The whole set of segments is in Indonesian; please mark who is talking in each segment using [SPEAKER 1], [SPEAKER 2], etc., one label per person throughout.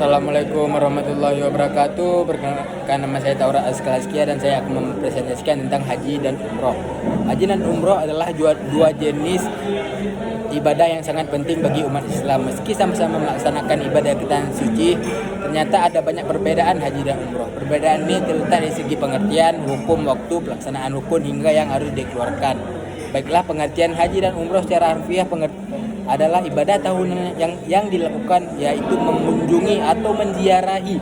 [SPEAKER 1] Assalamualaikum warahmatullahi wabarakatuh. Perkenalkan, nama saya Taura Askalaskia dan saya akan mempresentasikan tentang haji dan umroh. Haji dan umroh adalah dua jenis ibadah yang sangat penting bagi umat Islam. Meski sama-sama melaksanakan ibadah ke tanah suci, ternyata ada banyak perbedaan haji dan umroh. Perbedaan ini terletak dari segi pengertian, hukum, waktu, pelaksanaan rukun hingga yang harus dikeluarkan. Baiklah, pengertian haji dan umroh secara harfiah adalah ibadah tahunan yang dilakukan, yaitu mengunjungi atau menziarahi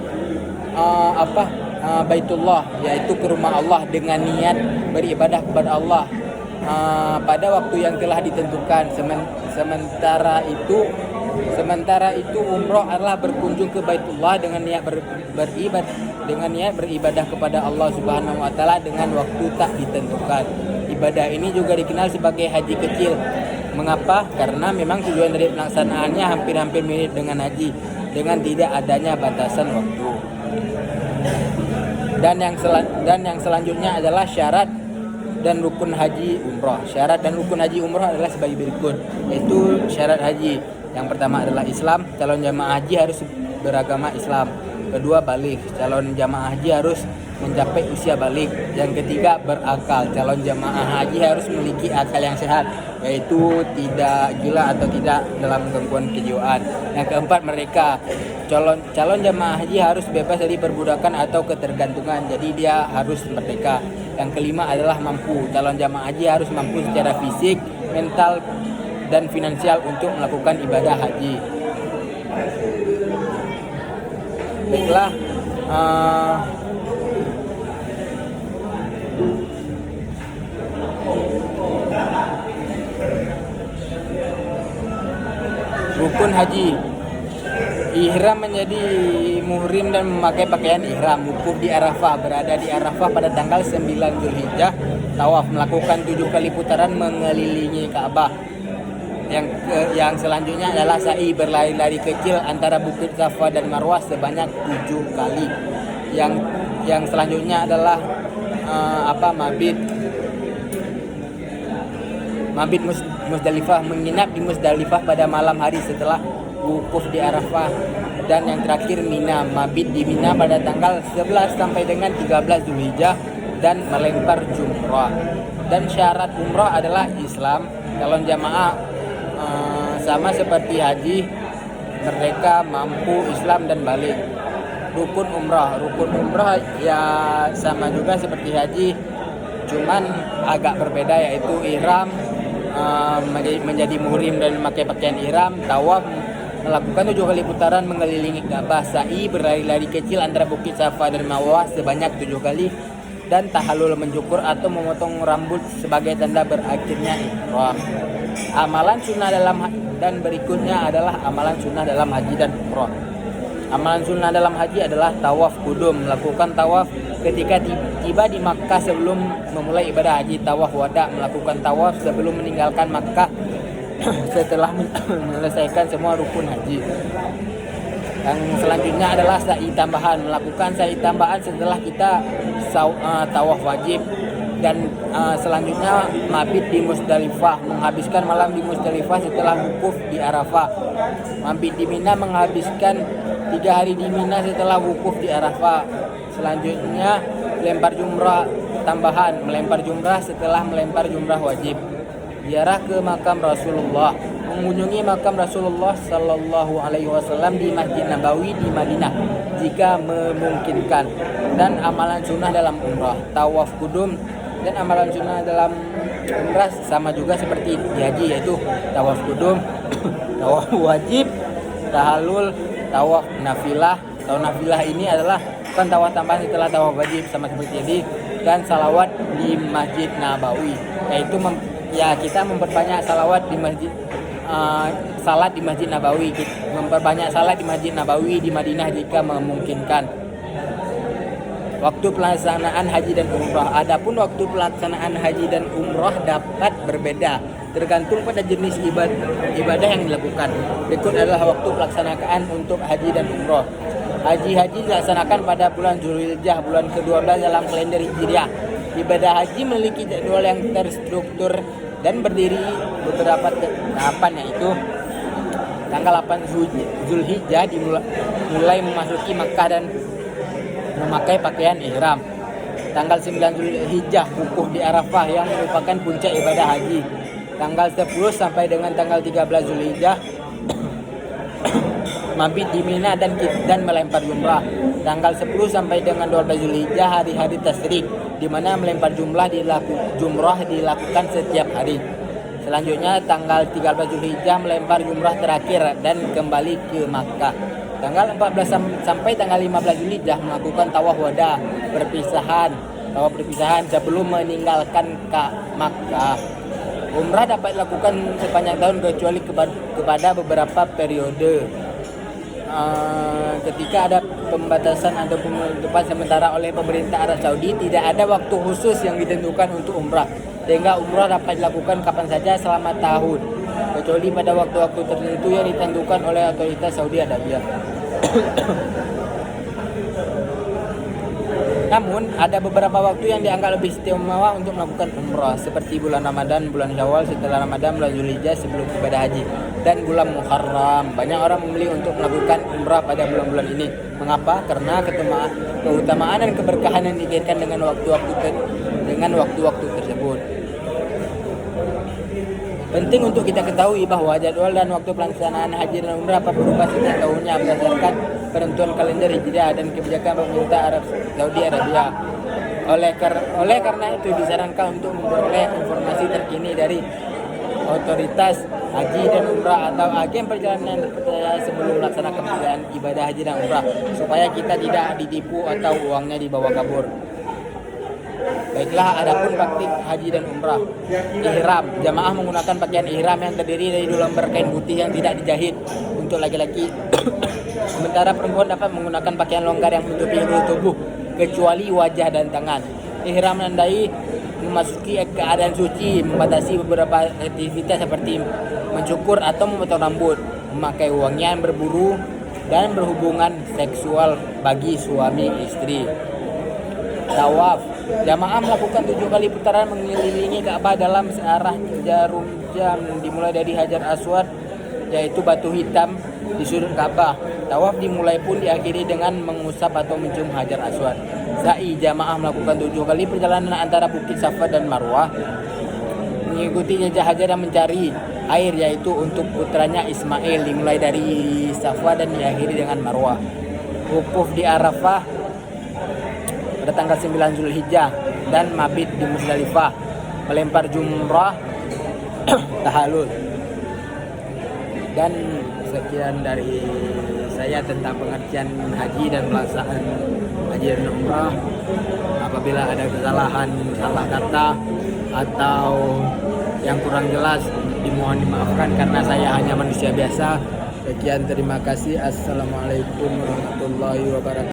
[SPEAKER 1] Baitullah, yaitu ke rumah Allah dengan niat beribadah kepada Allah pada waktu yang telah ditentukan. Sementara itu umroh adalah berkunjung ke Baitullah dengan niat beribadah kepada Allah Subhanahu wa taala dengan waktu tak ditentukan. Ibadah ini juga dikenal sebagai haji kecil. Mengapa? Karena memang tujuan dari pelaksanaannya hampir-hampir mirip dengan haji, dengan tidak adanya batasan waktu. Dan yang selanjutnya adalah syarat dan rukun haji umroh. Syarat dan rukun haji umroh adalah sebagai berikut, yaitu syarat haji. Yang pertama adalah Islam, calon jamaah haji harus beragama Islam. Kedua, balik, calon jamaah haji harus mencapai usia balik. Yang ketiga, berakal, calon jamaah haji harus memiliki akal yang sehat, yaitu tidak gila atau tidak dalam gangguan kejiwaan. Yang keempat, mereka calon jamaah haji harus bebas dari perbudakan atau ketergantungan, jadi dia harus merdeka. Yang kelima adalah mampu, calon jamaah haji harus mampu secara fisik, mental, dan finansial untuk melakukan ibadah haji. Baiklah, rukun haji. Ihram menjadi muhrim dan memakai pakaian ihram. Wukuf di Arafah, berada di Arafah pada tanggal 9 Zulhijjah. Tawaf, melakukan 7 kali putaran mengelilingi Ka'bah. Yang selanjutnya adalah sa'i, berlari-lari kecil antara Bukit Safa dan Marwah sebanyak 7 kali. Yang selanjutnya adalah mabit Musdalifah, menginap di Musdalifah pada malam hari setelah wukuf di Arafah. Dan yang terakhir Mina, mabit di Mina pada tanggal 11 sampai dengan 13 Zulhijjah dan melempar jumrah. Dan syarat umrah adalah Islam, calon jamaah sama seperti haji, mereka mampu Islam dan balik. Rukun umrah ya sama juga seperti haji, cuman agak berbeda, yaitu ihram, menjadi muhrim dan memakai pakaian ihram. Tawaf, melakukan 7 kali putaran mengelilingi Ka'bah. Sa'i, berlari-lari kecil antara Bukit Safa dan Marwah sebanyak 7 kali. Dan tahalul, mencukur atau memotong rambut sebagai tanda berakhirnya ihram. Amalan sunnah dan berikutnya adalah amalan sunnah dalam haji dan umrah. Amalan sunnah dalam haji adalah tawaf kudum, melakukan tawaf ketika tiba di Makkah sebelum memulai ibadah haji. Tawaf wada, melakukan tawaf sebelum meninggalkan Makkah setelah menyelesaikan semua rukun haji. Yang selanjutnya adalah sa'i tambahan, melakukan sa'i tambahan setelah kita tawaf wajib. Dan selanjutnya mabit di Musdalifah, menghabiskan malam di Musdalifah setelah wukuf di Arafah. Mabit di Mina, menghabiskan 3 hari di Mina setelah wukuf di Arafah. Selanjutnya lempar jumrah tambahan, melempar jumrah setelah melempar jumrah wajib. Ziarah ke makam Rasulullah, mengunjungi makam Rasulullah Sallallahu Alaihi Wasallam di Masjid Nabawi di Madinah jika memungkinkan. Dan amalan sunnah dalam umrah, tawaf kudum. Dan amalan sunnah dalam umrah sama juga seperti di haji, yaitu tawaf kudum, tawaf wajib, tahallul, tawaf nafilah. Tawaf nafilah ini adalah kan tawaf tambahan setelah tawaf wajib sama seperti tadi. Dan salawat di Masjid Nabawi, yaitu kita memperbanyak salawat di salat di Masjid Nabawi, memperbanyak salat di Masjid Nabawi di Madinah jika memungkinkan. Waktu pelaksanaan haji dan umrah. Adapun waktu pelaksanaan haji dan umrah dapat berbeda tergantung pada jenis ibadah yang dilakukan. Berikut adalah waktu pelaksanaan untuk haji dan umrah. Haji dilaksanakan pada bulan Zulhijjah, bulan ke-12 dalam kalender Hijriah. Ibadah haji memiliki jadwal yang terstruktur dan berdiri beberapa tahapan, yaitu tanggal 8 Zulhijjah mulai memasuki Makkah dan memakai pakaian ihram. Tanggal 9 Zulhijjah wukuf di Arafah yang merupakan puncak ibadah haji. Tanggal 10 sampai dengan tanggal 13 Zulhijjah mabit di Mina dan melempar jumrah. Tanggal 10 sampai dengan 12 Zulhijjah hari-hari tasyrik, di mana melempar jumrah dilakukan setiap hari. Selanjutnya tanggal 13 Zulhijjah melempar jumrah terakhir dan kembali ke Makkah. Tanggal 14 sampai tanggal 15 Zulhijjah melakukan tawaf wada, perpisahan sebelum meninggalkan Makkah. Umrah dapat dilakukan sepanjang tahun kecuali kepada beberapa periode. Ketika ada pembatasan atau penutupan sementara oleh pemerintah Arab Saudi, tidak ada waktu khusus yang ditentukan untuk umrah, sehingga umrah dapat dilakukan kapan saja selama tahun, kecuali pada waktu-waktu tertentu yang ditentukan oleh otoritas Saudi Arabia. Namun, ada beberapa waktu yang dianggap lebih istimewa untuk melakukan umrah, seperti bulan Ramadan, bulan Syawal, setelah Ramadan, bulan Zulhijjah sebelum ibadah haji, dan bulan Muharram. Banyak orang memilih untuk melakukan umrah pada bulan-bulan ini. Mengapa? Karena keutamaan dan keberkahan yang dikaitkan dengan waktu-waktu tersebut. Penting untuk kita ketahui bahwa jadwal dan waktu pelaksanaan haji dan umrah berubah setiap tahunnya berdasarkan penentuan kalender Hijriah dan kebijakan pemerintah Saudi Arabia. Oleh karena itu disarankan untuk memperoleh informasi terkini dari otoritas haji dan umrah atau agen perjalanan terpercaya sebelum melaksanakan ibadah haji dan umrah, supaya kita tidak ditipu atau uangnya dibawa kabur. Baiklah, adapun praktik haji dan umrah. Ihram, jamaah menggunakan pakaian ihram yang terdiri dari 2 lembar kain putih yang tidak dijahit untuk laki-laki. Sementara perempuan dapat menggunakan pakaian longgar yang menutupi seluruh tubuh kecuali wajah dan tangan. Ihram menandai memasuki keadaan suci, membatasi beberapa aktivitas seperti mencukur atau memotong rambut, memakai wangian, berburu, dan berhubungan seksual bagi suami istri. Tawaf, jamaah melakukan 7 kali putaran mengelilingi Ka'bah dalam searah jarum jam, dimulai dari Hajar Aswad, yaitu batu hitam di sudut Ka'bah. Tawaf dimulai pun diakhiri dengan mengusap atau mencium Hajar Aswad. Sa'i, jamaah melakukan 7 kali perjalanan antara Bukit Safa dan Marwah, mengikuti jejak Hajar dan mencari air, yaitu untuk putranya Ismail, dimulai dari Safa dan diakhiri dengan Marwah. Wukuf di Arafah pada tanggal 9 Zulhijjah dan mabit di Muzdalifah, melempar jumrah tahallul. Dan sekian dari saya tentang pengertian haji dan pelaksanaan haji dan umrah. Apabila ada kesalahan, salah kata atau yang kurang jelas, dimohon dimaafkan karena saya hanya manusia biasa. Sekian, terima kasih. Assalamualaikum warahmatullahi wabarakatuh.